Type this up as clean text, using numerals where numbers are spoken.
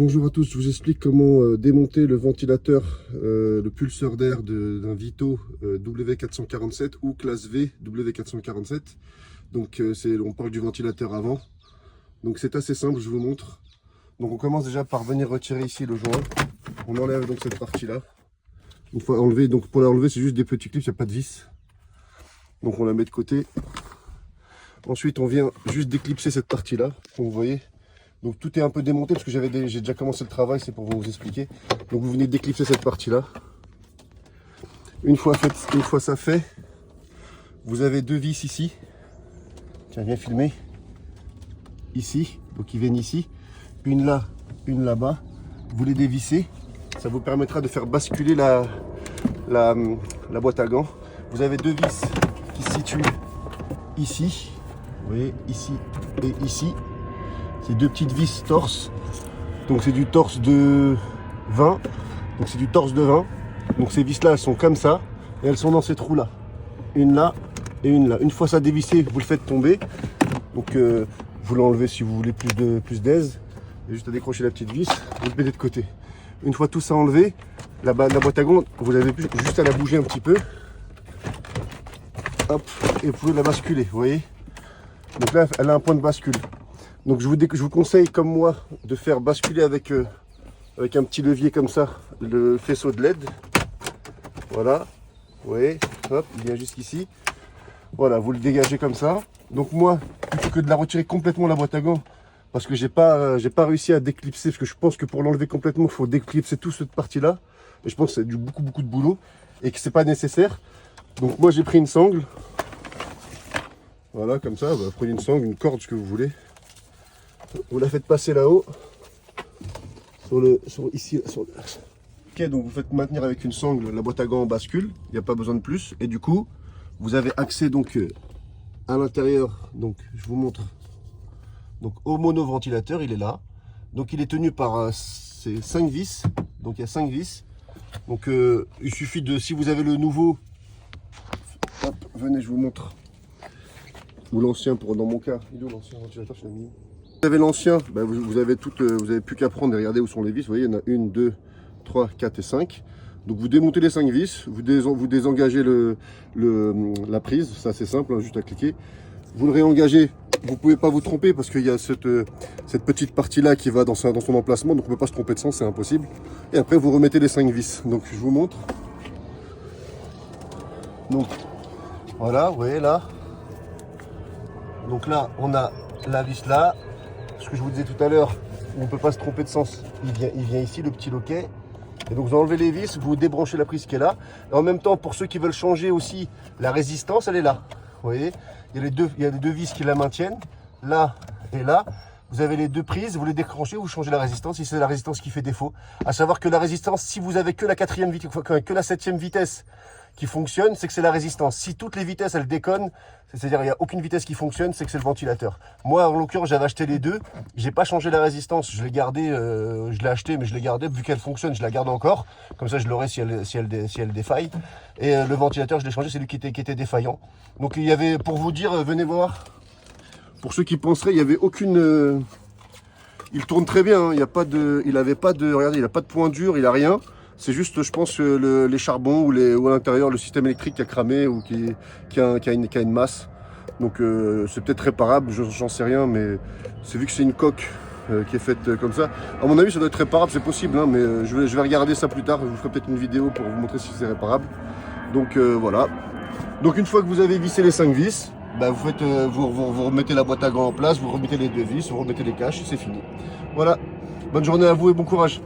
Bonjour à tous, je vous explique comment démonter le ventilateur, le pulseur d'air d'un Vito W447 ou classe V W447. Donc on parle du ventilateur avant. Donc c'est assez simple, je vous montre. Donc on commence déjà par venir retirer ici le joint. On enlève donc cette partie-là. Une fois enlevé, donc pour l'enlever c'est juste des petits clips, il n'y a pas de vis. Donc on la met de côté. Ensuite on vient juste déclipser cette partie-là, comme vous voyez. Donc tout est un peu démonté parce que j'ai déjà commencé le travail, c'est pour vous expliquer. Donc vous venez déclipser cette partie-là. Une fois ça fait, vous avez deux vis ici. Tiens, viens filmer. Ici, donc ils viennent ici. Une là, une là-bas. Vous les dévissez. Ça vous permettra de faire basculer la boîte à gants. Vous avez deux vis qui se situent ici. Vous voyez, ici et ici. C'est deux petites vis torse. Donc c'est du torse de 20. Donc c'est du torse de 20. Donc ces vis là elles sont comme ça. Et elles sont dans ces trous là. Une là et une là. Une fois ça dévissé, vous le faites tomber. Donc vous l'enlevez si vous voulez plus d'aise. Juste à décrocher la petite vis, vous le mettez de côté. Une fois tout ça enlevé, la boîte à gants, vous avez juste à la bouger un petit peu. Hop, et vous pouvez la basculer, vous voyez. Donc là elle a un point de bascule. Donc je vous conseille, comme moi, de faire basculer avec un petit levier comme ça, le faisceau de LED. Voilà, vous voyez, hop, il vient jusqu'ici. Voilà, vous le dégagez comme ça. Donc moi, plutôt que de la retirer complètement la boîte à gants, parce que j'ai pas réussi à déclipser, parce que je pense que pour l'enlever complètement, il faut déclipser toute cette partie-là. Et je pense que c'est beaucoup de boulot, et que c'est pas nécessaire. Donc moi j'ai pris une sangle. Voilà, comme ça, bah, prenez une sangle, une corde, ce que vous voulez. Vous la faites passer là-haut, ici. Ok, donc vous faites maintenir avec une sangle la boîte à gants en bascule, il n'y a pas besoin de plus. Et du coup, vous avez accès donc à l'intérieur, donc je vous montre, donc au monoventilateur, il est là. Donc il est tenu par ces 5 vis, donc il y a 5 vis. Donc il suffit de, si vous avez le nouveau, hop, venez je vous montre, ou l'ancien pour dans mon cas, il est où l'ancien ventilateur, je l'ai mis. Vous avez l'ancien, ben vous avez plus qu'à prendre et regarder où sont les vis. Vous voyez, il y en a 1, 2, 3, 4 et 5. Donc vous démontez les 5 vis, vous désengagez la prise, ça c'est simple, hein, juste à cliquer. Vous le réengagez, vous ne pouvez pas vous tromper parce qu'il y a cette petite partie là qui va dans son emplacement, donc on ne peut pas se tromper de sens, c'est impossible. Et après vous remettez les 5 vis. Donc je vous montre. Donc voilà, vous voyez là. Donc là on a la vis là. Ce que je vous disais tout à l'heure, on ne peut pas se tromper de sens. Il vient ici, le petit loquet. Et donc vous enlevez les vis, vous débranchez la prise qui est là. Et en même temps, pour ceux qui veulent changer aussi, la résistance, elle est là. Vous voyez, il y a les deux vis qui la maintiennent, là et là. Vous avez les deux prises, vous les décranchez, vous changez la résistance, si c'est la résistance qui fait défaut. À savoir que la résistance, si vous avez que la 4e vitesse, que la 7e vitesse qui fonctionne, c'est que c'est la résistance. Si toutes les vitesses elles déconnent, c'est-à-dire il n'y a aucune vitesse qui fonctionne, c'est que c'est le ventilateur. Moi en l'occurrence j'avais acheté les deux, j'ai pas changé la résistance, je l'ai gardé, je l'ai acheté mais je l'ai gardé, vu qu'elle fonctionne je la garde encore, comme ça je l'aurai si elle défaille. Et le ventilateur je l'ai changé, c'est lui qui était défaillant. Donc il y avait, pour vous dire, venez voir, pour ceux qui penseraient, il n'y avait aucune... il tourne très bien, hein. Il avait pas de, regardez, il n'a pas de point dur, il a rien. C'est juste, je pense, les charbons ou à l'intérieur, le système électrique qui a cramé ou qui a une masse. Donc c'est peut-être réparable, j'en sais rien, mais c'est vu que c'est une coque qui est faite comme ça. À mon avis, ça doit être réparable, c'est possible, hein, mais je vais regarder ça plus tard. Je vous ferai peut-être une vidéo pour vous montrer si c'est réparable. Donc voilà. Donc une fois que vous avez vissé les 5 vis, bah, vous remettez la boîte à gants en place, vous remettez les 2 vis, vous remettez les caches, c'est fini. Voilà. Bonne journée à vous et bon courage.